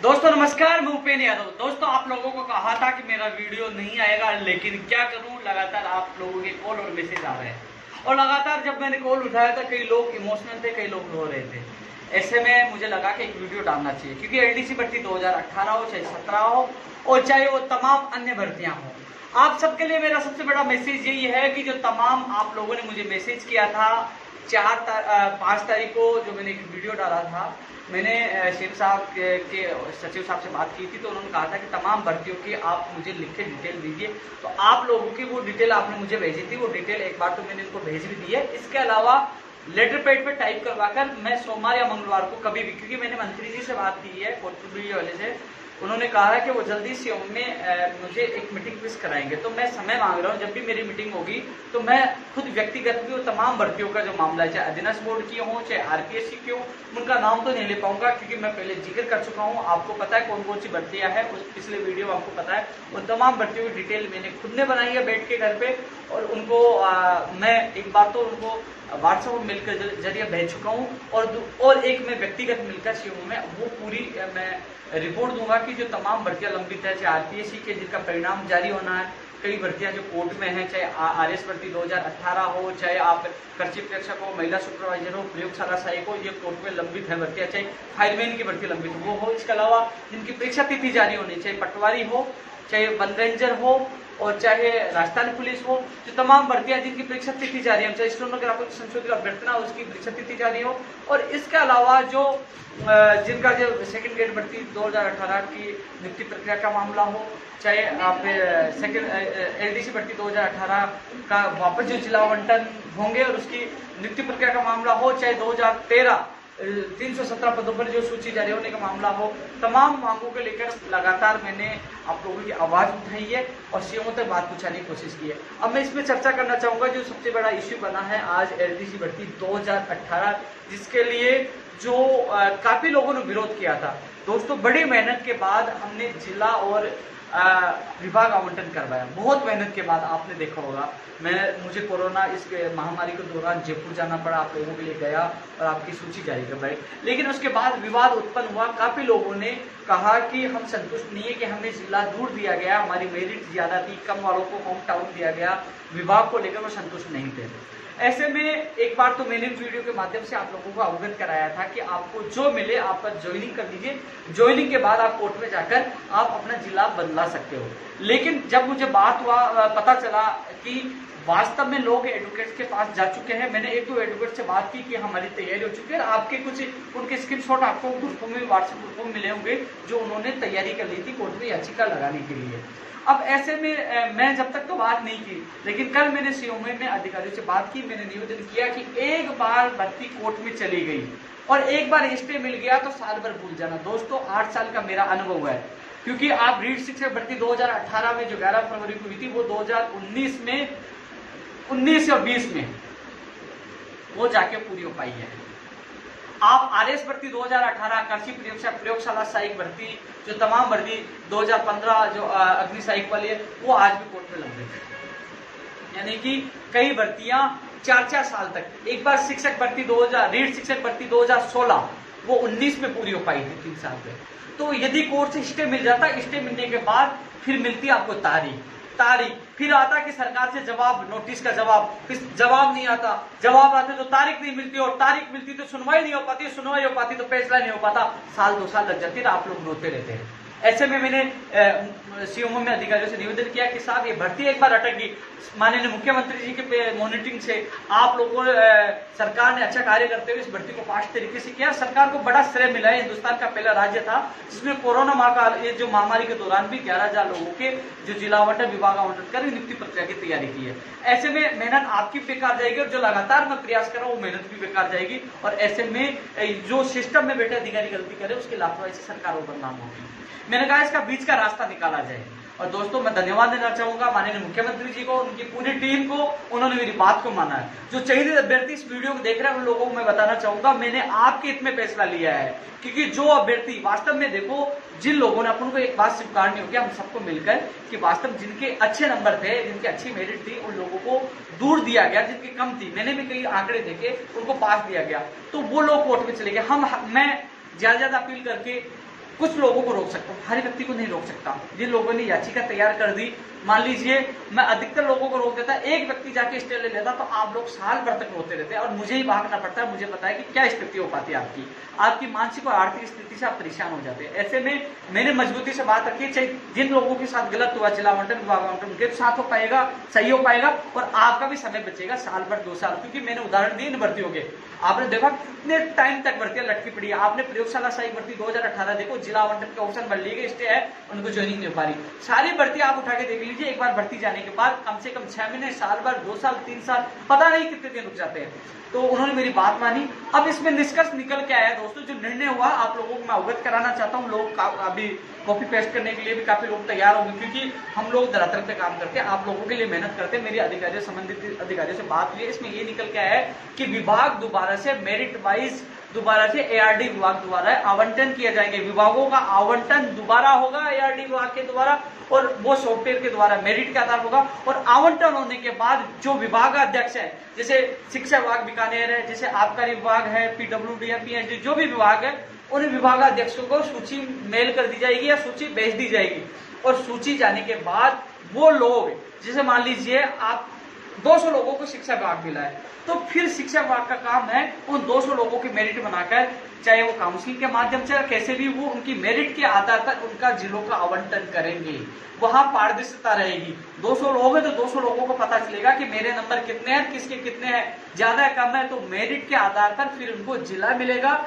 दोस्तों नमस्कार, मैं उपेंद्र यादव। दोस्तों आप लोगों को कहा था कि मेरा वीडियो नहीं आएगा, लेकिन क्या करूं, लगातार आप लोगों के कॉल और मैसेज आ रहे हैं और लगातार जब मैंने कॉल उठाया था कई लोग इमोशनल थे, कई लोग रो रहे थे। ऐसे में मुझे लगा कि एक वीडियो डालना चाहिए, क्योंकि एलडीसी भर्ती 2018 हो चाहे 17 हो और चाहे वो तमाम अन्य भर्तियां हो, आप सबके लिए मेरा सबसे बड़ा मैसेज यही है कि जो तमाम आप लोगों ने मुझे मैसेज किया था 5 तारीख को, जो मैंने एक वीडियो डाला था, मैंने शेख साहब के सचिव साहब से बात की थी, तो उन्होंने कहा था कि तमाम भर्तियों की आप मुझे लिख के डिटेल दीजिए। तो आप लोगों की वो डिटेल आपने मुझे भेजी थी, वो डिटेल एक बार तो मैंने इनको भेज भी दी है। इसके अलावा लेटर पैड पे टाइप करवाकर मैं सोमवार या मंगलवार को कभी भी, क्योंकि मैंने मंत्री जी से बात की है कोटपुतली वाले से, उन्होंने कहा है कि वो जल्दी से में मुझे एक मीटिंग फिक्स कराएंगे। तो मैं समय मांग रहा हूँ, जब भी मेरी मीटिंग होगी तो मैं खुद व्यक्तिगत भी तमाम भर्तियों का जो मामला है, चाहे अधीनस्थ बोर्ड की हो चाहे आरपीएससी की हो, उनका नाम तो नहीं ले पाऊंगा क्योंकि मैं पहले जिक्र कर चुका हूँ। आपको पता है कौन कौन सी भर्तियां हैं, उस पिछले वीडियो में आपको पता है। उन तमाम भर्तियों की डिटेल मैंने खुद ने बनाई है बैठ के घर पे, और उनको मैं एक बार तो उनको व्हाट्सएप मेल के जरिए भेज चुका हूँ, और एक मैं व्यक्तिगत मिलकर सीएमओ में वो पूरी मैं रिपोर्ट दूंगा कि जो तमाम भर्तियां लंबित है, चाहे आरपीएससी के जिनका परिणाम जारी होना है, कई भर्तियां जो कोर्ट में हैं, चाहे आरएस भर्ती 2018 हो, चाहे आप कृषि प्रेक्षक हो, महिला सुपरवाइजर हो, प्रयोगशाला सहायक हो, ये कोर्ट में लंबित है भर्तियां, चाहे फायरमैन की भर्ती लंबित वो हो। इसके अलावा जिनकी परीक्षा तिथि जारी होनी, चाहे पटवारी हो, चाहे वन रेंजर हो, और चाहे राजस्थान पुलिस हो, जो तमाम भर्तियां जिनकी परीक्षा तिथि जारी है, चाहे स्टेनोग्राफर संशोधित अभ्यर्थना उसकी परीक्षा तिथि जारी हो, और इसके अलावा जो जिनका जो सेकंड ग्रेड भर्ती 2018 की नियुक्ति प्रक्रिया का मामला हो, चाहे आप सेकंड एलडीसी भर्ती 2018 का वापस जो जिला आवंटन होंगे और उसकी नियुक्ति प्रक्रिया का मामला हो, चाहे 2013 317 पदों पर जो सूची जारी होने का मामला हो, तमाम मांगों को लेकर लगातार मैंने आप लोगों की आवाज उठाई है और सीएमओ तक बात पहुंचाने की कोशिश की है। अब मैं इसमें चर्चा करना चाहूंगा जो सबसे बड़ा इश्यू बना है आज एलडीसी भर्ती 2018, जिसके लिए जो काफी लोगों ने विरोध किया था। दोस्तों बड़ी मेहनत के बाद हमने जिला और विभाग आवंटन करवाया, बहुत मेहनत के बाद। आपने देखा होगा मुझे कोरोना इस महामारी के दौरान जयपुर जाना पड़ा, आप लोगों के लिए गया और आपकी सूची जारी करवाई, लेकिन उसके बाद विवाद उत्पन्न हुआ। काफी लोगों ने कहा कि हम संतुष्ट नहीं है कि हमें जिला दूर दिया गया, हमारी मेरिट ज्यादा थी, कम वालों को होम टाउन दिया गया, विभाग को लेकर वो संतुष्ट नहीं थे। ऐसे में एक बार तो मैंने वीडियो के माध्यम से आप लोगों को अवगत कराया था कि आपको जो मिले आप ज्वाइनिंग कर लीजिए, ज्वाइनिंग के बाद आप कोर्ट में जाकर आप अपना जिला बदला सकते हो। लेकिन जब मुझे बात हुआ, पता चला कि वास्तव में लोग एडवोकेट के पास जा चुके हैं, मैंने एक दो एडवोकेट से बात की कि हमारी तैयारी हो चुकी है, आपके कुछ उनके स्क्रीनशॉट आपको ग्रुपों में, व्हाट्सएप ग्रुपों में मिले होंगे जो उन्होंने तैयारी कर ली थी कोर्ट में याचिका लगाने के लिए। अब ऐसे में मैं जब तक तो बात नहीं की, लेकिन कल मैंने सीओ में अधिकारियों से बात की, मैंने निवेदन किया कि एक बार भर्ती कोर्ट में चली गई और एक बार स्टे मिल गया तो साल भर भूल जाना। दोस्तों 8 साल का मेरा अनुभव है, क्योंकि आप रीड शिक्षक भर्ती 2018 में जो 11 फरवरी को हुई थी, वो 2019 में 19 और 20 में वो जाके पूरी हो पाई है। आप आरएस भर्ती 2018 कृषि प्रयोगशाला सहायक भर्ती, जो तमाम भर्ती 2015 जो अग्नि सहायक वाली है, वो आज भी कोर्ट में लंबित है। यानी कि कई भर्तियां 4-4 साल तक। एक बार शिक्षक भर्ती 2000 रीड शिक्षक भर्ती 2016 वो 19 में पूरी हो पाई थी, 3 साल में। तो यदि कोर्ट से स्टे मिल जाता, स्टे मिलने के बाद फिर मिलती आपको तारीख, फिर आता कि सरकार से जवाब, नोटिस का जवाब, फिर जवाब नहीं आता, जवाब आते तो तारीख नहीं मिलती, और तारीख मिलती तो सुनवाई नहीं हो पाती, सुनवाई हो पाती तो फैसला नहीं हो पाता, साल 2 साल लग जाती, आप लोग रोते रहते हैं। ऐसे में मैंने सीएमओ में अधिकारियों से निवेदन किया कि साहब ये भर्ती एक बार अटक गई, माननीय मुख्यमंत्री जी के मॉनिटरिंग से आप लोगों सरकार ने अच्छा कार्य करते हुए इस भर्ती को फास्ट तरीके से किया। सरकार को बड़ा श्रेय मिला है, हिंदुस्तान का पहला राज्य था जिसमें कोरोना महाकाल ये जो महामारी के दौरान भी 11,000 लोगों के जो जिला आवंटन विभाग आवंटन कर नियुक्ति प्रक्रिया की तैयारी की है। ऐसे में मेहनत आपकी बेकार जाएगी और जो लगातार मैं प्रयास कर रहा हूँ वो मेहनत भी बेकार जाएगी, और ऐसे में जो सिस्टम में बैठे अधिकारी गलती करे उसकी लापरवाही से सरकार को बदनाम होगी। मैंने कहा इसका बीच का रास्ता निकाला जाए। और दोस्तों मैं धन्यवाद देना चाहूंगा माननीय मुख्यमंत्री जी को, उनकी पूरी टीम को, उन्होंने मेरी बात को माना है। जो चयनित अभ्यर्थी इस वीडियो को देख रहे हैं उन लोगों को मैं बताना चाहूंगा, मैंने आपके हित में फैसला लिया है, क्योंकि जो अभ्यर्थी वास्तव में, देखो जिन लोगों ने, अपन को एक बात स्वीकारनी होगी हम सबको मिलकर, कि वास्तव जिनके अच्छे नंबर थे, जिनकी अच्छी मेरिट थी, उन लोगों को दूर दिया गया, जिनकी कम थी, मैंने भी कई आंकड़े देखे, उनको पास दिया गया, तो वो लोग कोर्ट में चले गए। मैं ज्यादा अपील करके कुछ लोगों को रोक सकता हूँ, हर व्यक्ति को नहीं रोक सकता। जिन लोगों ने याचिका तैयार कर दी, मान लीजिए मैं अधिकतर लोगों को रोक देता, एक व्यक्ति जाके स्टे ले लेता तो आप लोग साल भर तक रोते रहते और मुझे ही भागना पड़ता है। मुझे पता है कि क्या स्थिति हो पाती है आपकी मानसिक और आर्थिक स्थिति से आप परेशान हो जाते हैं। ऐसे में मैंने मजबूती से बात रखी, चाहे जिन लोगों के साथ गलत हुआ जिला आवंटन विभाग आवंटन उनके साथ हो पाएगा, सही हो पाएगा और आपका भी समय बचेगा साल भर 2 साल। क्योंकि मैंने उदाहरण दिए इन भर्तियों के, आपने देखा कितने टाइम तक भर्तियां लटकी पड़ी है। आपने प्रयोगशाला सहायक भर्ती 2018 देखो, जिला आवंटन के ऑप्शन भर लिए गए, स्टे है, उनको ज्वाइनिंग नहीं हो पा रही। सारी भर्ती आप उठा के देख लीजिए, एक बार भर्ती जाने के बाद कम से कम 6 महीने, साल भर, 2 साल, 3 साल, पता नहीं कितने दिन रुक जाते हैं। तो उन्होंने मेरी बात मानी। अब इसमें निष्कर्ष निकल के आया दोस्तों, जो निर्णय हुआ आप लोगों को मैं अवगत कराना चाहता हूँ। लोग अभी कॉपी पेस्ट करने के लिए भी काफी लोग तैयार होंगे, क्योंकि हम लोग धरातल पे काम करते हैं, आप लोगों के लिए मेहनत करते हैं। मेरी अधिकारियों, संबंधित अधिकारियों से बात हुई है, इसमें ये निकल के आया है कि विभाग दोबारा से मेरिट वाइज दोबारा से एआरडी विभाग द्वारा आवंटन किया जाएंगे। विभागों का आवंटन दोबारा होगा एआरडी विभाग के द्वारा और वो सॉफ्टवेयर के द्वारा मेरिट के आधार होगा। और आवंटन होने के बाद जो विभागाध्यक्ष है, जैसे शिक्षा विभाग बीकानेर है, जैसे आबकारी विभाग है, पीडब्ल्यूडी है, पीएचडी, जो भी विभाग है, उन विभागाध्यक्षों को सूची मेल कर दी जाएगी या सूची भेज दी जाएगी। और सूची जाने के बाद वो लोग, जैसे मान लीजिए आप 200 लोगों को शिक्षा विभाग मिला है, तो फिर शिक्षा विभाग का काम है उन 200 लोगों की मेरिट बनाकर, चाहे वो काउंसिलिंग के माध्यम से कैसे भी, वो उनकी मेरिट के आधार पर उनका जिलों का आवंटन करेंगे। वहां पारदर्शिता रहेगी। 200 लोग हैं तो 200 लोगों को पता चलेगा कि मेरे नंबर कितने हैं, किसके कितने हैं, ज्यादा है कम है, तो मेरिट के आधार पर फिर उनको जिला मिलेगा।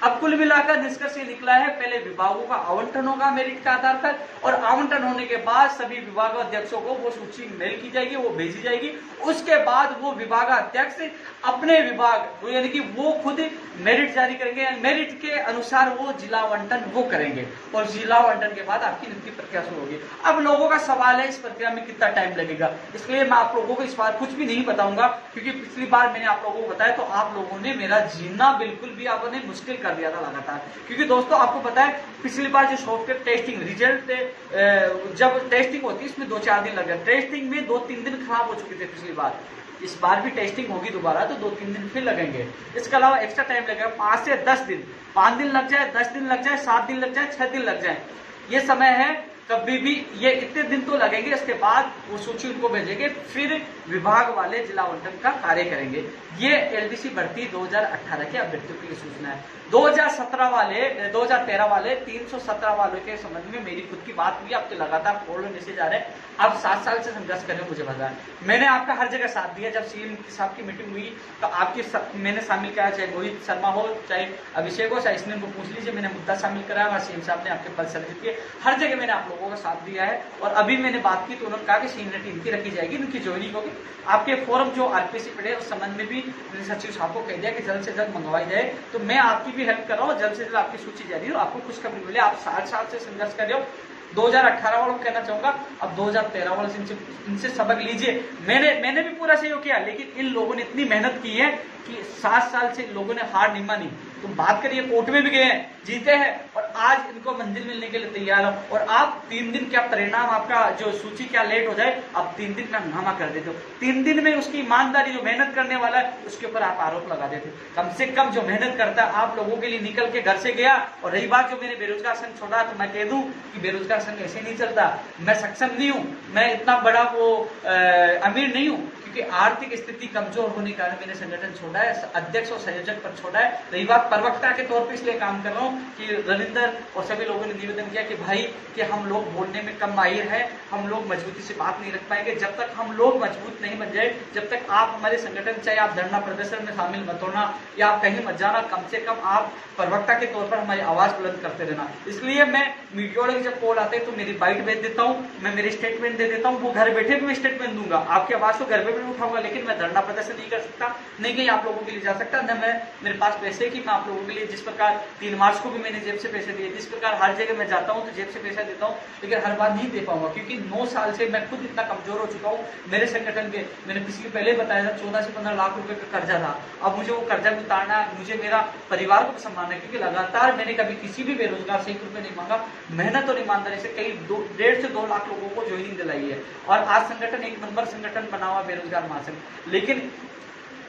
अब कुल मिलाकर निष्कर्ष ये निकला है, पहले विभागों का आवंटन होगा मेरिट के आधार पर, और आवंटन होने के बाद सभी विभागाध्यक्षों को वो सूची मेल की जाएगी, वो भेजी जाएगी। उसके बाद वो विभागाध्यक्ष अपने विभाग यानी कि वो खुद मेरिट जारी करेंगे, मेरिट के अनुसार वो जिला आवंटन वो करेंगे और जिला आवंटन के बाद आपकी नियुक्ति प्रक्रिया शुरू होगी। अब लोगों का सवाल है इस प्रक्रिया में कितना टाइम लगेगा, इसलिए मैं आप लोगों को इस बार कुछ भी नहीं बताऊंगा, क्योंकि पिछली बार मैंने आप लोगों को बताया तो आप लोगों ने मेरा जीना बिल्कुल भी आपने मुश्किल कर दिया था लगातार। क्योंकि दोस्तों आपको पता है पिछली बार जो सॉफ्टवेयर टेस्टिंग रिजल्ट जब टेस्टिंग होती है इसमें 2-4 दिन लग गए, टेस्टिंग में 2-3 दिन खराब हो चुके थे पिछली बार। इस बार भी टेस्टिंग होगी दोबारा तो 2-3 दिन फिर लगेंगे। इसके अलावा एक्स्ट्रा टाइम लगेगा 5 से 10 दिन, 5 दिन लग जाए, 10 दिन लग जाए, 7 दिन लग जाए, 6 दिन लग जाए, ये समय है। कभी भी ये इतने दिन तो लगेंगे। इसके बाद वो सूची उनको भेजेंगे, फिर विभाग वाले जिला आवंटन का कार्य करेंगे। ये एलडीसी भर्ती 2018 के अभ्यर्थियों की सूचना है। 2013 वाले 317 वालों के संबंध में मेरी खुद की बात हुई। आपके लगातार कॉल और मैसेज आ रहे हैं, आप 7 साल से संघर्ष कर रहे हो, मुझे पता है। मैंने आपका हर जगह साथ दिया। जब सीएम साहब की मीटिंग हुई तो आपकी मैंने शामिल कराया, चाहे रोहित शर्मा हो, चाहे अभिषेक हो, चाहे इसमें पूछ लीजिए, मैंने मुद्दा शामिल कराया और सीएम साहब ने आपके पद सर्जित किए। हर जगह मैंने आप लोगों का साथ दिया है। और अभी मैंने बात की तो उन्होंने कहा कि सीनियरिटी इनकी रखी जाएगी, इनकी ज्वाइनिंग होगी। आपके फॉर्म जो आरपीसी पड़े उस संबंध में भी सचिव साहब को कह दिया कि जल्द से जल्द मंगवाई जाए। तो मैं आपकी भी हेल्प कर रहा हूँ, जल्द से जल्द आपकी सूची जारी हो, आपको खुशखबरी मिले। आप 7 साल से संघर्ष कर रहे हो। 2018 वालों को कहना चाहूंगा, अब 2013 वालों से इनसे सबक लीजिए। मैंने भी पूरा सहयोग किया, लेकिन इन लोगों ने इतनी मेहनत की है कि 7 साल से लोगों ने हार नहीं मानी। तुम बात करिए, कोर्ट में भी गए हैं, जीते हैं, और आज इनको मंजिल मिलने के लिए तैयार हो। और आप 3 दिन क्या परिणाम, आपका जो सूची क्या लेट हो जाए, आप 3 दिन में हंगामा कर देते हो। 3 दिन में उसकी ईमानदारी, जो मेहनत करने वाला है उसके ऊपर आप आरोप लगा देते। कम से कम जो मेहनत करता है, आप लोगों के लिए निकल के घर से गया। और रही बात जो मैंने बेरोजगार संघ छोड़ा, तो मैं कह दूं कि बेरोजगार संघ ऐसे नहीं चलता। मैं सक्षम नहीं हूं, मैं इतना बड़ा वो अमीर नहीं हूं, क्योंकि आर्थिक स्थिति कमजोर होने के कारण मैंने संगठन छोड़ा है, अध्यक्ष और संयोजक पर छोड़ा है। रही बात प्रवक्ता के तौर पे इसलिए काम कर रहा हूँ कि रविंदर और सभी लोगों ने निवेदन किया कि भाई कि हम लोग बोलने में कम माहिर है, हम लोग मजबूती से बात नहीं रख पाएंगे। जब तक हम लोग मजबूत नहीं बन जाए, जब तक आप हमारे संगठन, चाहे आप धरना प्रदर्शन में शामिल मत होना या आप कहीं मत जाना, कम से कम आप प्रवक्ता के तौर पर हमारी आवाज बुलंद करते रहना। इसलिए मैं मीडिया वाले जब कॉल आते हैं तो मेरी बाइट भेज देता हूँ, मैं मेरी स्टेटमेंट दे देता हूँ। वो घर बैठे भी मैं स्टेटमेंट दूंगा, आपकी आवाज को घर पे भी उठाऊंगा, लेकिन मैं धरना प्रदर्शन नहीं कर सकता, नहीं कहीं आप लोगों के लिए जा सकता, न मैं मेरे पास पैसे कि मैं आप लोगों के लिए, जिस प्रकार 3 मार्च को भी मैंने जेब से पैसे दिए, जिस प्रकार हर जगह मैं जाता हूँ तो जेब से पैसा देता हूँ, लेकिन हर बार नहीं दे पाऊंगा, क्योंकि 9 साल से मैं खुद इतना कमजोर हो चुका हूँ। मेरे संगठन के, मैंने पिछले पहले बताया था, 14 से 15 लाख रुपए का कर्जा था। अब मुझे वो कर्जा भी उतारना, मुझे मेरा परिवार को संभालना है, क्योंकि लगातार मैंने कभी किसी भी बेरोजगार से 1 रुपए नहीं मांगा। मेहनत और ईमानदारी से कई 1.5 से 2 लाख लोगों को ज्वाइनिंग दिलाई है, और आज संगठन 1 नंबर संगठन बना हुआ बेरोजगार महासंघ। लेकिन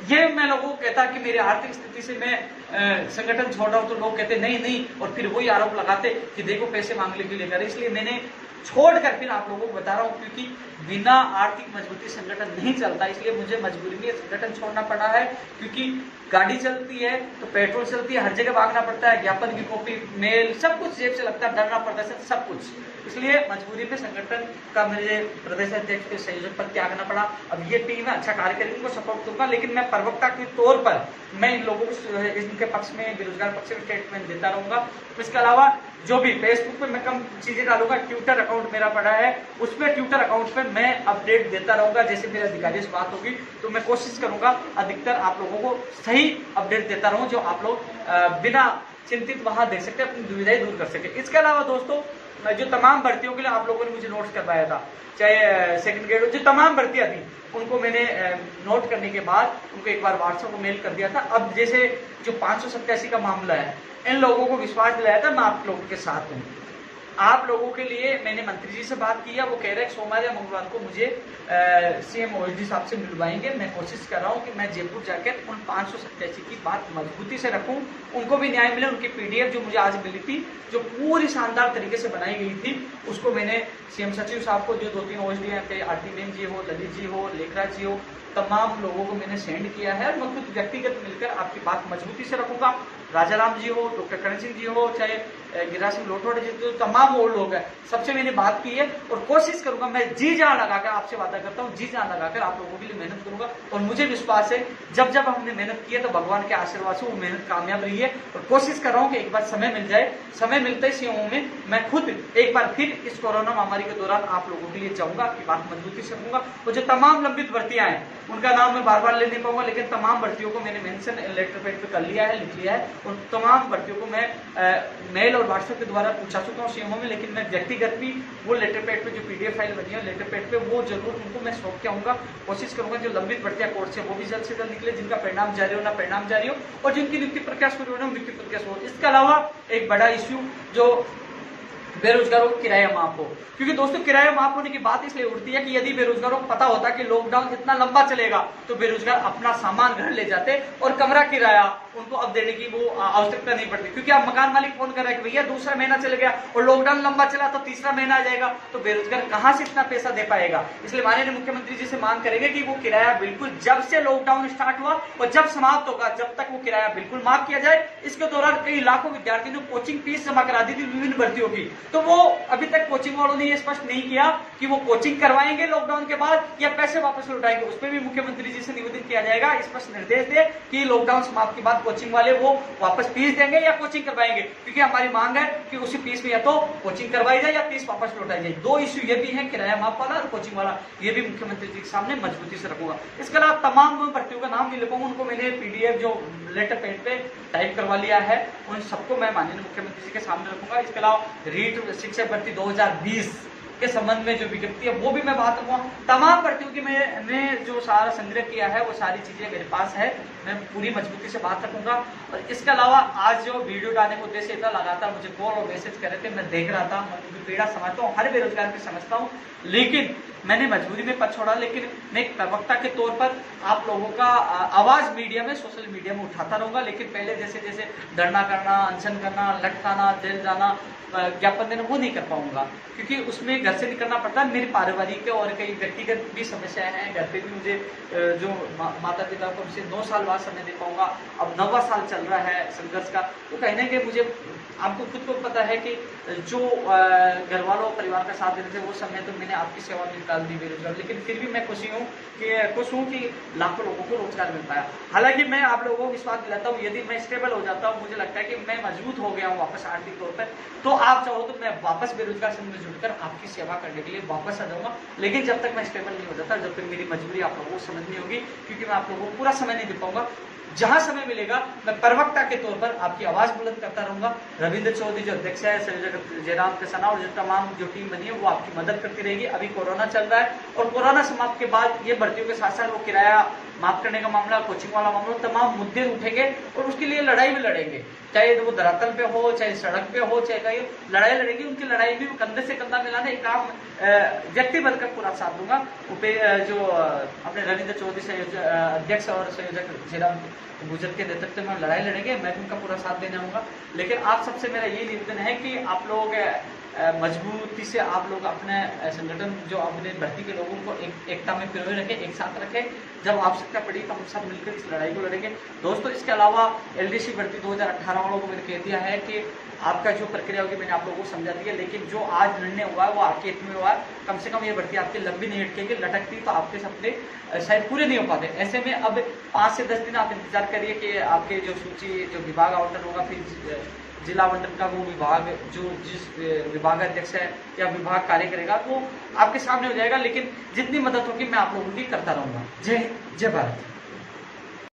ये मैं लोगों को कहता कि मेरी आर्थिक स्थिति से मैं संगठन छोड़ रहा हूं, तो लोग कहते नहीं नहीं, और फिर वही आरोप लगाते कि देखो पैसे मांगने के लिए कर। इसलिए मैंने छोड़कर फिर आप लोगों को बता रहा हूं, क्योंकि बिना आर्थिक मजबूती संगठन नहीं चलता। इसलिए मुझे मजबूरी में संगठन छोड़ना पड़ा है, क्योंकि गाड़ी चलती है तो पेट्रोल चलती है, हर जगह भागना पड़ता है, ज्ञापन की कॉपी, मेल, सब कुछ जेब से लगता है, धरना प्रदर्शन सब कुछ। इसलिए मजबूरी में संगठन का मुझे प्रदेश अध्यक्ष के संयोजक पद त्यागना पड़ा। अब ये टीम है, अच्छा कार्य करेगी, उनको सपोर्ट दूंगा, लेकिन मैं प्रवक्ता के तौर पर मैं इन लोगों को इनके पक्ष में, बेरोजगार पक्ष में स्टेटमेंट देता रहूंगा। इसके अलावा जो भी फेसबुक पे मैं कम चीजें डालूंगा, ट्विटर अकाउंट मेरा पड़ा है, उसमें ट्विटर अकाउंट पे मैं अपडेट देता रहूंगा। जैसे मेरे अधिकारियों से बात होगी तो मैं कोशिश करूंगा अधिकतर आप लोगों को सही अपडेट देता रहूं, जो आप लोग बिना चिंतित वहां दे सकते, अपनी दुविधाएं दूर कर सके। इसके अलावा दोस्तों, जो तमाम भर्तियों के लिए आप लोगों ने मुझे नोट्स करवाया था, चाहे सेकंड ग्रेड, जो तमाम भर्तियां थी, उनको मैंने नोट करने के बाद उनको एक बार व्हाट्सएप को मेल कर दिया था। अब जैसे जो 587 का मामला है, इन लोगों को विश्वास दिलाया था मैं आप लोगों के साथ हूँ। आप लोगों के लिए मैंने मंत्री जी से बात की है, वो कह रहे हैं सोमवार या मंगलवार को मुझे सीएम ओएसडी साहब से मिलवाएंगे। मैं कोशिश कर रहा हूं कि मैं जयपुर जाकर उन 587 की बात मजबूती से रखूं, उनको भी न्याय मिले। उनकी पीडीएफ जो मुझे आज मिली थी, जो पूरी शानदार तरीके से बनाई गई थी, उसको मैंने सीएम सचिव साहब को, जो 2-3 ओएसडी हैं, आरती बेन जी हो, ललित जी हो, लेखराज जी हो, तमाम लोगों को मैंने सेंड किया है। मैं खुद व्यक्तिगत मिलकर आपकी बात मजबूती से रखूंगा। राजाराम जी हो, डॉक्टर करण सिंह जी हो, चाहे गिरिराज सिंह लोटवाड़े जी, तो तमाम वो लोग हैं, सबसे मैंने बात की है और कोशिश करूंगा, मैं जी जान लगाकर आपसे वादा करता हूं, जी जान लगाकर आप लोगों के लिए मेहनत करूंगा। और मुझे विश्वास है जब जब हमने मेहनत की है तो भगवान के आशीर्वाद से वो मेहनत कामयाब रही है। और कोशिश कर रहा हूं कि एक बार समय मिल जाए, समय मिलते ही सीएमओ में मैं खुद एक बार फिर इस कोरोना महामारी के दौरान आप लोगों के लिए जाऊंगा, आपकी बात मजबूती से रखूंगा। और जो तमाम लंबित भर्तियां हैं, उनका नाम मैं बार बार ले नहीं पाऊंगा, लेकिन तमाम भर्तियों को मैंने मेंशन लेटर पैड पे कर लिया है, लिख लिया है। और तमाम भर्तियों को मैं मेल और व्हाट्सएप के द्वारा पूछा चुका हूँ सीएमओ में, लेकिन मैं व्यक्तिगत भी वो लेटर पैड पे जो पीडीएफ फाइल बनी है लेटर पैड पे, वो जरूर उनको मैं सौंप के आऊंगा। कोशिश करूंगा जो लंबित भर्तियां कोर्ट से वो भी जल्द से जल्द निकले, जिनका परिणाम जारी हो ना परिणाम जारी हो, और जिनकी नियुक्ति प्रक्रिया शुरू हो ना नियुक्ति प्रक्रिया शुरू हो। इसके अलावा एक बड़ा इश्यू जो बेरोजगारों को किराया माफ हो, क्योंकि दोस्तों किराया माफ होने की बात इसलिए उठती है कि यदि बेरोजगारों को पता होता कि लॉकडाउन इतना लंबा चलेगा तो बेरोजगार अपना सामान घर ले जाते और कमरा किराया उनको अब देने की वो आवश्यकता नहीं पड़ती। क्योंकि अब मकान मालिक फोन कर रहा है कि भैया दूसरा महीना चल गया और लॉकडाउन लंबा चला तो तीसरा महीना आ जाएगा, तो बेरोजगार कहां से इतना पैसा दे पाएगा। इसलिए माननीय मुख्यमंत्री जी से मांग करेंगे कि वो किराया बिल्कुल जब से लॉकडाउन स्टार्ट हुआ और जब समाप्त होगा, जब तक वो किराया बिल्कुल माफ किया जाए। इसके दौरान कई लाखों विद्यार्थियों ने कोचिंग फीस जमा करा दी थी विभिन्न भर्तियों की, तो वो अभी तक कोचिंग वालों ने ये स्पष्ट नहीं किया कि वो कोचिंग करवाएंगे लॉकडाउन के बाद या पैसे वापस लौटाएंगे। उस पर भी मुख्यमंत्री जी से निवेदन किया जाएगा, स्पष्ट निर्देश दे कि लॉकडाउन समाप्त के बाद कोचिंग वाले वो वापस फीस देंगे या कोचिंग करवाएंगे, क्योंकि हमारी मांग है कि उसी फीस में या तो कोचिंग करवाई जाए या फीस वापस लौटाई जाए। दो इश्यू ये भी है, किराया माफ वाला और कोचिंग वाला, ये भी मुख्यमंत्री जी के सामने मजबूती से रखूंगा। इसके अलावा तमाम भर्तियों का नाम नहीं लिखूंगा, उनको मैंने पीडीएफ जो लेटर पैड पे टाइप करवा लिया है, उन सबको मैं माननीय मुख्यमंत्री जी के सामने रखूंगा। इसके अलावा रीट शिक्षक भर्ती 2020 के संबंध में जो विज्ञप्ति है वो भी मैं बात करूंगा। तमाम भर्तियों की मैंने जो सारा संग्रह किया है वो सारी चीजें मेरे पास है, मैं पूरी मजबूती से बात रखूंगा। और इसके अलावा आज जो वीडियो डालने का उद्देश्य था, लगातार मुझे कॉल और मैसेज कर रहे थे, मैं देख रहा था, मैं पीड़ा समझता हूँ, हर बेरोजगार की समझता हूँ, लेकिन मैंने मजबूरी में पद छोड़ा। लेकिन मैं एक प्रवक्ता के तौर पर आप लोगों का आवाज मीडिया में, सोशल मीडिया में उठाता रहूंगा। लेकिन पहले जैसे जैसे धरना करना, अनशन करना, लटकाना, जेल जाना, ज्ञापन देना, वो नहीं कर पाऊंगा, क्योंकि उसमें घर से निकलना पड़ता है। मेरी पारिवारिक और कई व्यक्तिगत भी समस्याएं हैं, घर पे भी मुझे जो माता पिता को उनसे 9 साल बाद समय दे पाऊंगा। अब 9वां साल चल रहा है संघर्ष का, तो कहीं ना कहीं मुझे, आपको खुद को पता है कि जो घर वालों परिवार का साथ देते थे वो समय तो मैंने आपकी सेवा में निकाल दी बेरोजगार, लेकिन फिर भी मैं खुश हूँ कि लाखों लोगों को रोजगार मिल पाया। हालांकि मैं आप लोगों को विश्वास दिलाता हूँ, यदि मैं स्टेबल हो जाता हूँ, मुझे लगता है कि मैं मजबूत हो गया हूँ वापस आर्थिक तौर पर, तो आप चाहो तो मैं वापस बेरोजगार संघ में जुड़कर आपकी सेवा करने के लिए वापस आ जाऊंगा। लेकिन जब तक मैं स्टेबल नहीं हो जाता, जब तक मेरी मजबूरी आप लोगों को समझ नहीं होगी, क्योंकि मैं आप लोगों को पूरा समय नहीं दे पाऊंगा। जहां समय मिलेगा मैं प्रवक्ता के तौर पर आपकी आवाज बुलंद करता रहूंगा। रविंद्र चौधरी जो अध्यक्ष है, संयोजक जयराम किसाना और जो तमाम जो टीम बनी है वो आपकी मदद करती रहेगी। अभी कोरोना चल रहा है और कोरोना समाप्त के बाद ये भर्तियों के साथ साथ वो किराया माफ करने का मामला, कोचिंग वाला मामला, तमाम मुद्दे उठेंगे और उसके लिए लड़ाई भी लड़ेंगे, चाहे वो धरातल पे हो, चाहे सड़क पे हो, चाहे कहीं लड़ाई लड़ेगी। उनकी लड़ाई भी कंधे से कंधा मिलाने एक काम व्यक्ति बनकर पूरा साथ दूंगा। जो अपने रविंद्र चौधरी अध्यक्ष और संयोजक जयराम गुजर के नेतृत्व में लड़ाई लड़ेंगे, मैं उनका पूरा साथ देने आऊंगा। लेकिन आप सबसे मेरा ये निवेदन है कि आप लोग मजबूती से आप लोग अपने संगठन जो अपने भर्ती के लोगों को एकता में पिरोए रखें, एक साथ रखें। जब आवश्यकता पड़ी तो हम सब मिलकर इस लड़ाई को लड़ेंगे। दोस्तों, इसके अलावा एलडीसी भर्ती 2018 वालों को मैंने कह दिया है कि आपका जो प्रक्रिया होगी मैंने आप लोगों को समझा दी है, लेकिन जो आज निर्णय हुआ है वो आपके हित में हुआ है। कम से कम ये भर्ती आपकी लंबी नहीं अटकेगी, लटकती तो आपके सपने शायद पूरे नहीं हो पाते। ऐसे में अब 5 से 10 दिन आप इंतजार करिए कि आपके जो सूची जो विभाग आवंटन होगा, फिर जिला आवंटन का वो विभाग जो जिस विभाग अध्यक्ष है या विभाग कार्य करेगा वो आपके सामने हो जाएगा। लेकिन जितनी मदद होगी मैं आप लोगों की करता रहूंगा। जय हिंद, जय भारत।